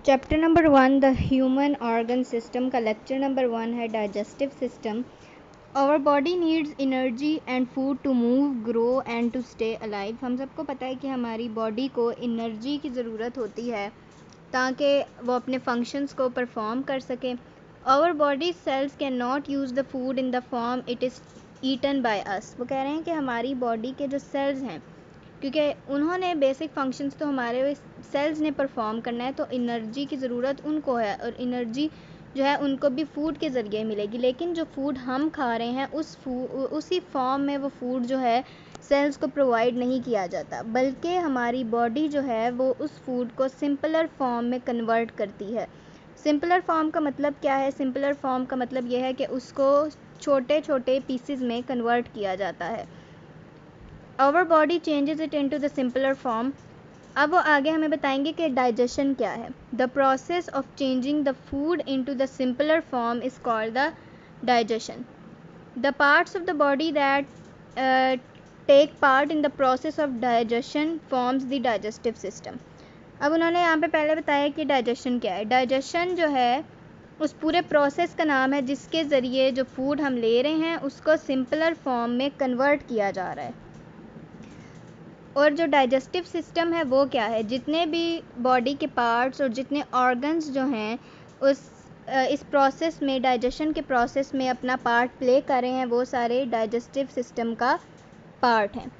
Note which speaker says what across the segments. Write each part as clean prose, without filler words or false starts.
Speaker 1: Chapter number 1 the human organ system का lecture number 1 है digestive system. Our body needs energy and food to move, grow and to stay alive. हम सबको पता है कि हमारी बॉडी को एनर्जी की ज़रूरत होती है ताकि वो अपने फंक्शंस को परफॉर्म कर सके। Our body cells can not use the food in the form it is eaten by us. वो कह रहे हैं कि हमारी बॉडी के जो सेल्स हैं, क्योंकि उन्होंने बेसिक फंक्शंस तो हमारे सेल्स ने परफॉर्म करना है, तो एनर्जी की ज़रूरत उनको है और एनर्जी जो है उनको भी फूड के ज़रिए मिलेगी। लेकिन जो फूड हम खा रहे हैं उसी फॉर्म में वो फूड जो है सेल्स को प्रोवाइड नहीं किया जाता, बल्कि हमारी बॉडी जो है वो उस फूड को सिंपलर फॉर्म में कन्वर्ट करती है। सिंपलर फॉर्म का मतलब क्या है? सिंपलर फॉर्म का मतलब यह है कि उसको छोटे छोटे पीसेस में कन्वर्ट किया जाता है। Our body changes it into the simpler form. अब वो आगे हमें बताएंगे कि डाइजेशन क्या है। The process of changing the food into the simpler form is called the digestion. The parts of the body that take part in the process of digestion forms the digestive system. अब उन्होंने यहाँ पे पहले बताया कि digestion क्या है। Digestion जो है उस पूरे प्रोसेस का नाम है जिसके ज़रिए जो फूड हम ले रहे हैं उसको सिंपलर फॉर्म में कन्वर्ट किया जा रहा है। और जो डाइजेस्टिव सिस्टम है वो क्या है? जितने भी बॉडी के पार्ट्स और जितने ऑर्गन्स जो हैं इस प्रोसेस में, डाइजेशन के प्रोसेस में अपना पार्ट प्ले कर रहे हैं, वो सारे डाइजेस्टिव सिस्टम का पार्ट हैं।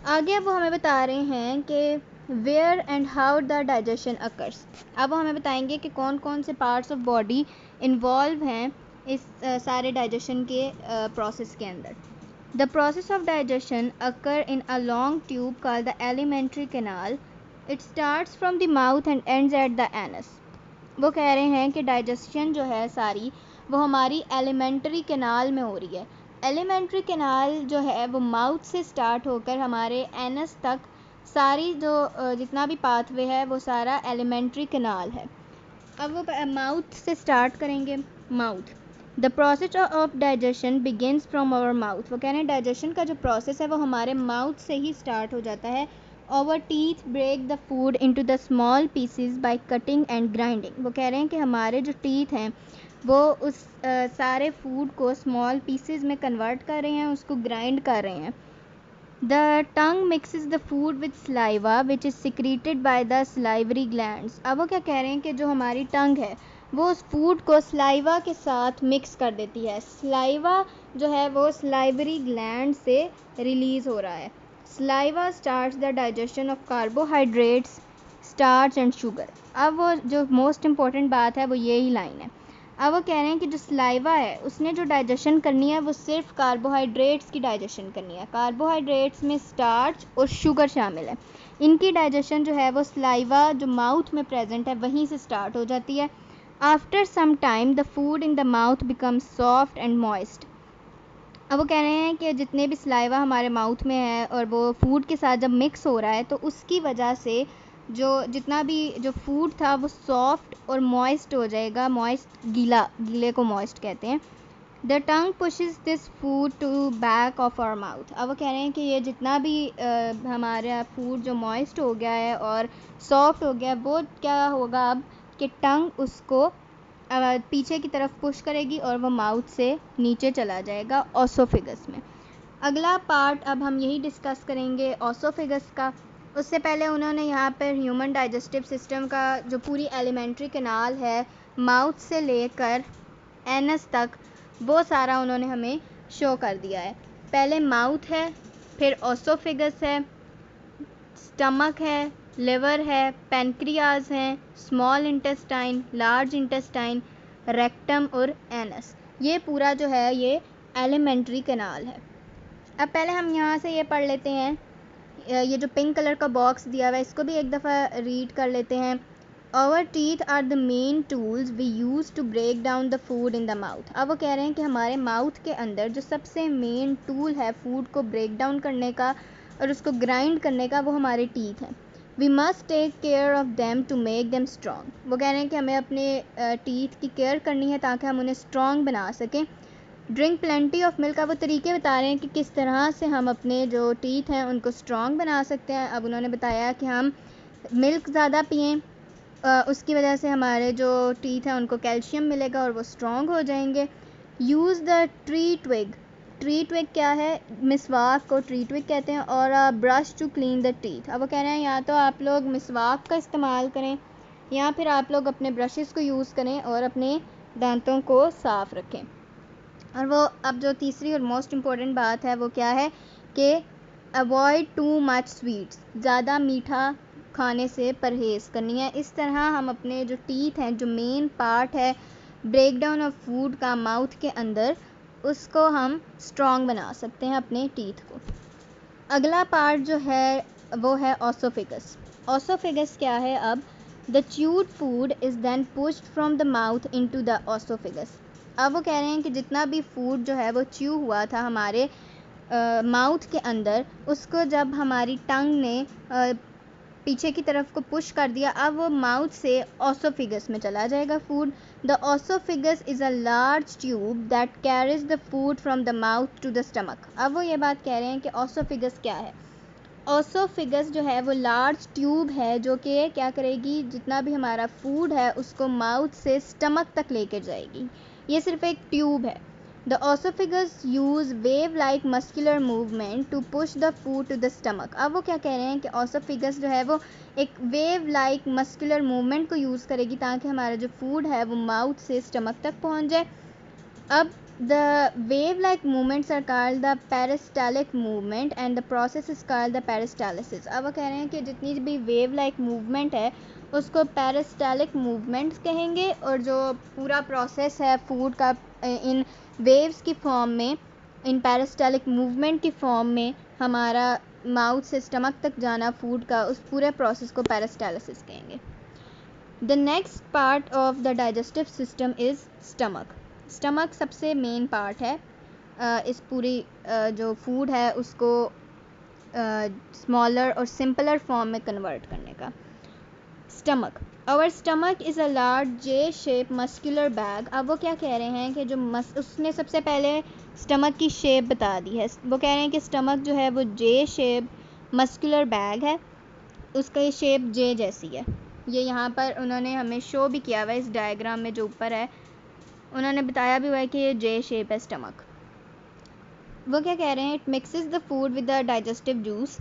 Speaker 1: आगे अब वो हमें बता रहे हैं कि where and how the digestion occurs. अब वो हमें बताएंगे कि कौन कौन से पार्ट्स ऑफ बॉडी इन्वॉल्व हैं इस सारे डाइजेशन के प्रोसेस के अंदर। The process of digestion occur in a long tube called the alimentary canal. It starts from the mouth and ends at the anus. वो कह रहे हैं कि डाइजेशन जो है सारी वो हमारी एलिमेंट्री कैनाल में हो रही है। एलिमेंट्री कैनाल जो है वो माउथ से स्टार्ट होकर हमारे एनस तक सारी जो जितना भी पाथवे है वो सारा एलिमेंट्री कैनाल है। अब वो माउथ से स्टार्ट करेंगे। Mouth, the process of digestion begins from our mouth. वो कह रहे हैं डाइजेशन का जो प्रोसेस है वो हमारे माउथ से ही स्टार्ट हो जाता है। Our teeth break the food into the small pieces by cutting and grinding. वो कह रहे हैं कि हमारे जो टीथ हैं वो उस सारे फूड को स्मॉल पीसेस में कन्वर्ट कर रहे हैं, उसको ग्राइंड कर रहे हैं। The tongue mixes the food with saliva which is secreted by the salivary glands. अब वो क्या कह रहे हैं कि जो हमारी टंग है वो उस फूड को सलाइवा के साथ मिक्स कर देती है। सलाइवा जो है वो सलाइवरी ग्लैंड से रिलीज़ हो रहा है। Saliva starts the digestion of carbohydrates, starch and sugar. अब वो जो मोस्ट इम्पॉर्टेंट बात है वो यही लाइन है। अब वो कह रहे हैं कि जो सलाइवा है उसने जो डाइजेशन करनी है वो सिर्फ कार्बोहाइड्रेट्स की डाइजेशन करनी है। कार्बोहाइड्रेट्स में स्टार्च और शुगर शामिल है। इनकी डाइजेशन जो है वो सलाइवा जो माउथ में प्रेजेंट है वहीं से स्टार्ट हो जाती है। After some time the food in the mouth becomes soft and moist. अब वो कह रहे हैं कि जितने भी सलाइवा हमारे माउथ में है और वो फूड के साथ जब मिक्स हो रहा है तो उसकी वजह से जो जितना भी जो फूड था वो सॉफ्ट और मॉइस्ट हो जाएगा। मॉइस्ट, गीले को मॉइस्ट कहते हैं। The tongue pushes this food to back of our mouth. अब वो कह रहे हैं कि ये जितना भी हमारा फूड जो मॉइस्ट हो गया है और सॉफ्ट हो गया है वो क्या होगा अब कि टंग उसको पीछे की तरफ पुश करेगी और वो माउथ से नीचे चला जाएगा ओसोफेगस में। अगला पार्ट अब हम यही डिस्कस करेंगे ओसोफेगस का। उससे पहले उन्होंने यहाँ पर ह्यूमन डाइजेस्टिव सिस्टम का जो पूरी एलिमेंट्री कैनाल है माउथ से लेकर एनस तक वो सारा उन्होंने हमें शो कर दिया है। पहले माउथ है, फिर ओसोफेगस है, स्टमक है, लिवर है, पैनक्रियाज हैं, small intestine, large intestine, rectum और एनस। ये पूरा जो है ये एलिमेंट्री कैनाल है। अब पहले हम यहाँ से ये पढ़ लेते हैं, ये जो पिंक कलर का बॉक्स दिया हुआ है इसको भी एक दफ़ा रीड कर लेते हैं। Our teeth are the main tools we use to break down the food in the mouth. अब वो कह रहे हैं कि हमारे माउथ के अंदर जो सबसे मेन टूल है फूड को ब्रेक डाउन करने का और उसको ग्राइंड करने का वो हमारे टीथ हैं। We must take care of them to make them strong. वो कह रहे हैं कि हमें अपने टीथ की केयर करनी है ताकि हम उन्हें स्ट्रॉन्ग बना सकें। Drink plenty of milk. अब वो तरीके बता रहे हैं कि किस तरह से हम अपने जो टीथ हैं उनको स्ट्रॉन्ग बना सकते हैं। अब उन्होंने बताया कि हम मिल्क ज़्यादा पिएं, उसकी वजह से हमारे जो टीथ हैं उनको कैल्शियम मिलेगा और वो स्ट्रॉन्ग हो जाएंगे। Use the tree twig. Tree twig क्या है? मिसवाक को ट्री ट्विग कहते हैं। और brush to clean the teeth. अब वो कह रहे हैं या तो आप लोग मिसवाक का इस्तेमाल करें या फिर आप लोग अपने ब्रशेस को यूज़ करें और अपने दांतों को साफ़ रखें। और वो अब जो तीसरी और मोस्ट इम्पॉर्टेंट बात है वो क्या है कि अवॉइड टू मच स्वीट्स। ज़्यादा मीठा खाने से परहेज़ करनी है। इस तरह हम अपने जो टीथ हैं, जो मेन पार्ट है ब्रेक डाउन ऑफ फूड का माउथ के अंदर, उसको हम स्ट्रॉन्ग बना सकते हैं अपने टीथ को। अगला पार्ट जो है वो है ऑसोफिगस। ऑसोफिगस क्या है? अब the chewed food is then pushed from the mouth into the oesophagus. अब वो कह रहे हैं कि जितना भी फूड जो है वो च्यू हुआ था हमारे माउथ के अंदर, उसको जब हमारी टंग ने पीछे की तरफ को पुश कर दिया, अब वो माउथ से ऑसोफिगस में चला जाएगा food. The oesophagus is a large tube that carries the food from the mouth to the stomach. अब वो ये बात कह रहे हैं कि ऑसोफिगस क्या है? ऑसोफिगस जो है वो लार्ज ट्यूब है जो कि क्या करेगी, जितना भी हमारा फूड है उसको माउथ से स्टमक तक लेकर जाएगी। ये सिर्फ एक ट्यूब है। The oesophagus use wave like muscular movement to push the food to the stomach. अब वो क्या कह रहे हैं कि ऑसोफिगस जो है वो एक वेव लाइक मस्कुलर मूवमेंट को यूज़ करेगी ताकि हमारा जो फूड है वो माउथ से स्टमक तक पहुंच जाए। अब the wave like movements are called the peristaltic movement and the process is called the peristalsis। अब वो कह रहे हैं कि जितनी भी wave like movement है उसको peristaltic movements कहेंगे, और जो पूरा process है food का इन waves की form में, इन peristaltic movement की form में हमारा माउथ से स्टमक तक जाना फूड का, उस पूरे प्रोसेस को पेरिस्टालिसिस कहेंगे। The next part of the digestive system is stomach. Stomach सबसे मेन पार्ट है इस पूरी जो फूड है उसको स्मॉलर और सिंपलर फॉर्म में कन्वर्ट करने का। Stomach, our stomach is a large J shape muscular bag. अब वो क्या कह रहे हैं कि जो उसने सबसे पहले स्टमक की शेप बता दी है। वो कह रहे हैं कि स्टमक जो है वो जे शेप मस्कुलर बैग है, उसका शेप जे जैसी है। ये यहाँ पर उन्होंने हमें शो भी किया हुआ है इस डायग्राम में जो ऊपर है, उन्होंने बताया भी हुआ है कि ये जे शेप है स्टमक। वो क्या कह रहे हैं? It mixes the food with the digestive juice.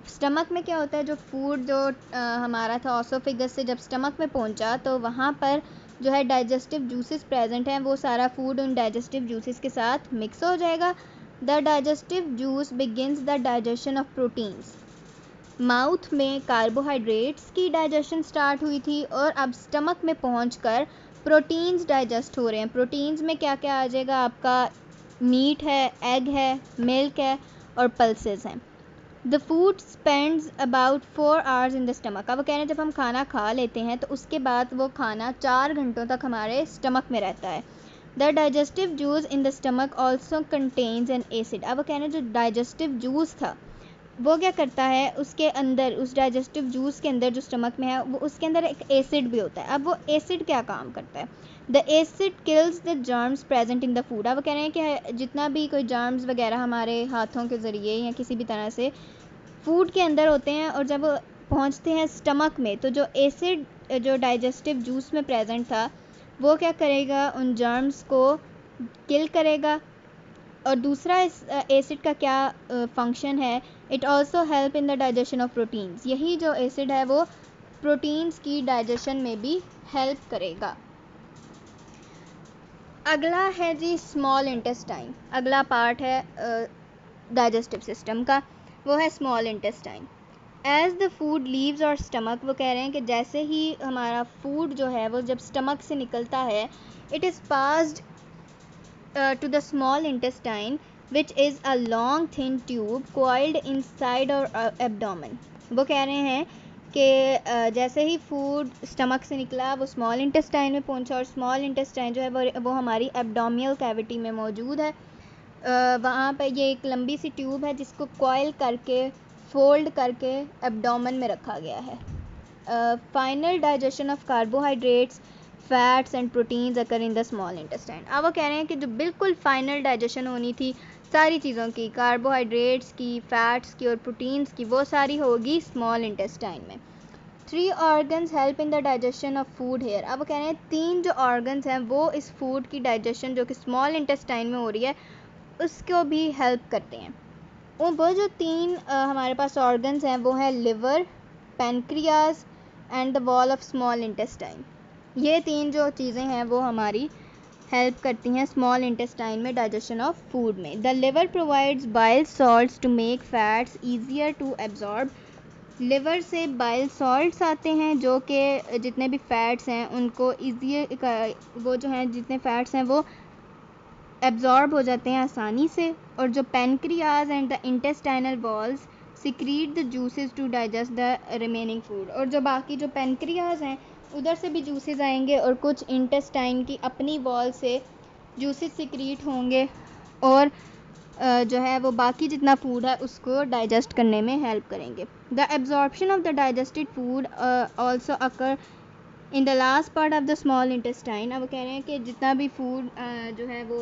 Speaker 1: Stomach में क्या होता है, जो फूड जो हमारा था ऑसोफिगस से जब स्टमक में पहुंचा तो वहाँ पर जो है डाइजेस्टिव जूसेस प्रेजेंट हैं, वो सारा फूड उन डाइजेस्टिव जूसेस के साथ मिक्स हो जाएगा। The digestive juice begins the digestion of proteins. Mouth में कार्बोहाइड्रेट्स की डाइजेशन स्टार्ट हुई थी और अब स्टमक में पहुंचकर प्रोटीन्स डाइजेस्ट हो रहे हैं। प्रोटीन्स में क्या क्या आ जाएगा? आपका मीट है, एग है, मिल्क है और पल्सेस हैं। The food spends about 4 hours in the stomach. अब वो कह रहे हैं जब हम खाना खा लेते हैं तो उसके बाद वो खाना 4 घंटों तक हमारे स्टमक में रहता है। The digestive juice in the stomach also contains an acid. अब वो कह रहे हैं जो डाइजेस्टिव जूस था वो क्या करता है, उसके अंदर, उस डाइजेस्टिव जूस के अंदर जो स्टमक में है वो उसके अंदर एक एसिड भी होता है। अब वो एसिड क्या काम करता है? The acid kills the germs present in the food. अब वो कह रहे हैं कि जितना भी कोई जर्म्स वगैरह हमारे हाथों के ज़रिए या किसी भी तरह से फूड के अंदर होते हैं और जब पहुंचते हैं स्टमक में तो जो एसिड जो डाइजेस्टिव जूस में प्रेजेंट था वो क्या करेगा, उन जर्म्स को किल करेगा। और दूसरा इस एसिड का क्या फंक्शन है? It also help in the digestion of proteins. यही जो एसिड है वो प्रोटीन्स की डाइजेशन में भी हेल्प करेगा। अगला है जी स्मॉल इंटेस्टाइन। अगला पार्ट है डाइजेस्टिव सिस्टम का, वो है small intestine. As the food leaves our stomach, वो कह रहे हैं कि जैसे ही हमारा फूड जो है वो जब स्टमक से निकलता है, it is passed to the small intestine which is a long thin tube coiled inside our abdomen। वो कह रहे हैं कि जैसे ही फूड स्टमक से निकला वो स्मॉल इंटेस्टाइन में पहुंचा और स्मॉल इंटेस्टाइन जो है वो हमारी एब्डोमिनल कैविटी में मौजूद है। वहाँ पर ये एक लंबी सी ट्यूब है जिसको कॉइल करके फोल्ड करके एब्डोमेन में रखा गया है। Final digestion of carbohydrates, fats and proteins occur in the small intestine. अब वो कह रहे हैं कि जो बिल्कुल फाइनल डाइजेशन होनी थी सारी चीज़ों की, कार्बोहाइड्रेट्स की, फैट्स की और प्रोटीन्स की, वो सारी होगी स्मॉल इंटेस्टाइन में। 3 organs help in the digestion of food here. अब वो कह रहे हैं 3 जो ऑर्गन्स हैं वो इस फूड की डाइजेशन जो कि स्मॉल इंटेस्टाइन में हो रही है उसको भी हेल्प करते हैं। वो जो 3 हमारे पास ऑर्गन्स हैं वो है liver, pancreas and the wall of small intestine. ये 3 जो चीज़ें हैं वो हमारी हेल्प करती हैं स्मॉल इंटेस्टाइन में डाइजेशन ऑफ फूड में। The liver provides bile salts to make fats easier to absorb. Liver से बाइल सॉल्ट्स आते हैं जो कि जितने भी फैट्स हैं उनको वो जो हैं जितने फैट्स हैं वो एब्जॉर्ब हो जाते हैं आसानी से। और जो pancreas and the intestinal walls secrete the juices to digest the remaining food. और जो बाकी जो पैनक्रियाज हैं उधर से भी जूसेस आएंगे और कुछ इंटेस्टाइन की अपनी वॉल से जूसेस सिक्रीट होंगे और जो है वो बाकी जितना फूड है उसको डाइजेस्ट करने में हेल्प करेंगे। The absorption of the digested food also occur in the last part of the small intestine. अब वो कह रहे हैं कि जितना भी फूड जो है वो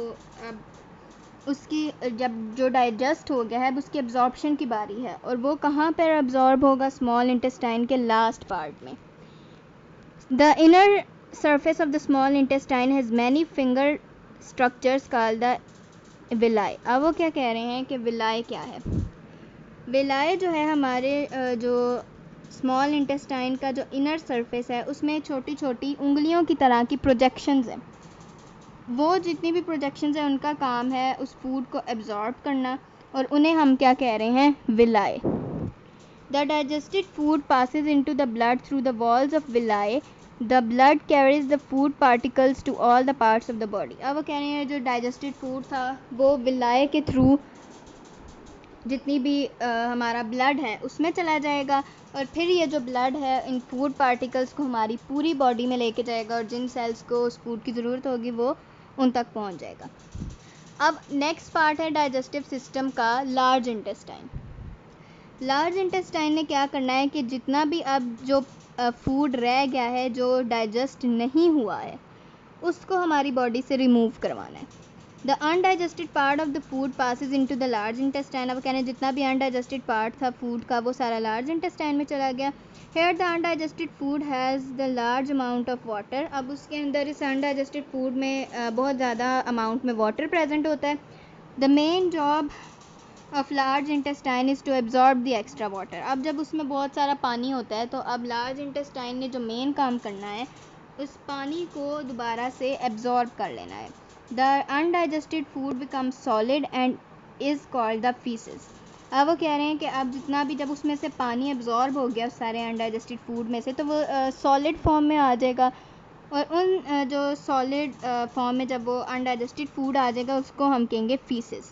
Speaker 1: उसकी जब जो डाइजेस्ट हो गया है अब उसकी एब्जॉर्प्शन की बारी है और वो कहाँ पर एब्जॉर्ब होगा? स्मॉल इंटेस्टाइन के लास्ट पार्ट में। The inner surface of the small intestine has many finger structures called the villi। अब वो क्या कह रहे हैं कि विलाई क्या है? विलाई जो है हमारे जो स्मॉल इंटेस्टाइन का जो इनर सरफेस है उसमें छोटी छोटी उंगलियों की तरह की प्रोजेक्शंस हैं। वो जितनी भी प्रोजेक्शंस हैं उनका काम है उस फूड को एब्जॉर्ब करना और उन्हें हम क्या कह रहे हैं? Villi. The digested food passes into the blood through the walls of villi। The blood carries the food particles to all the parts of the body। अब वो कह रहे हैं जो डाइजेस्टेड फूड था वो विलाई के थ्रू जितनी भी हमारा ब्लड है उसमें चला जाएगा और फिर ये जो ब्लड है इन फूड पार्टिकल्स को हमारी पूरी बॉडी में लेके जाएगा और जिन सेल्स को उस फूड की ज़रूरत होगी वो उन तक पहुंच जाएगा। अब नेक्स्ट पार्ट है डाइजेस्टिव सिस्टम का लार्ज इंटेस्टाइन। लार्ज इंटेस्टाइन ने क्या करना है कि जितना भी अब जो फूड रह गया है जो डाइजेस्ट नहीं हुआ है उसको हमारी बॉडी से रिमूव करवाना है। The undigested part of the food passes into the large intestine. अब कहने जितना भी अनडाइजेस्टेड पार्ट था फूड का वो सारा लार्ज इंटेस्टाइन में चला गया। Here the undigested food has the large amount of water. अब उसके अंदर इस अनडाइजेस्टेड फूड में बहुत ज़्यादा अमाउंट में वाटर प्रेजेंट होता है। The main job of large intestine is to absorb the extra water. अब जब उसमें बहुत सारा पानी होता है तो अब लार्ज इंटेस्टाइन ने जो मेन काम करना है उस पानी को दोबारा से एब्जॉर्ब कर लेना है। The undigested food becomes solid and is called the faeces. अब वो कह रहे हैं कि अब जितना भी जब उसमें से पानी एब्जॉर्ब हो गया उस सारे अनडाइजेस्टेड फूड में से तो वो सॉलिड फॉर्म में आ जाएगा और उन जो सॉलिड फॉर्म में जब वो अनडाइजेस्टेड फूड आ जाएगा उसको हम कहेंगे फीसेस।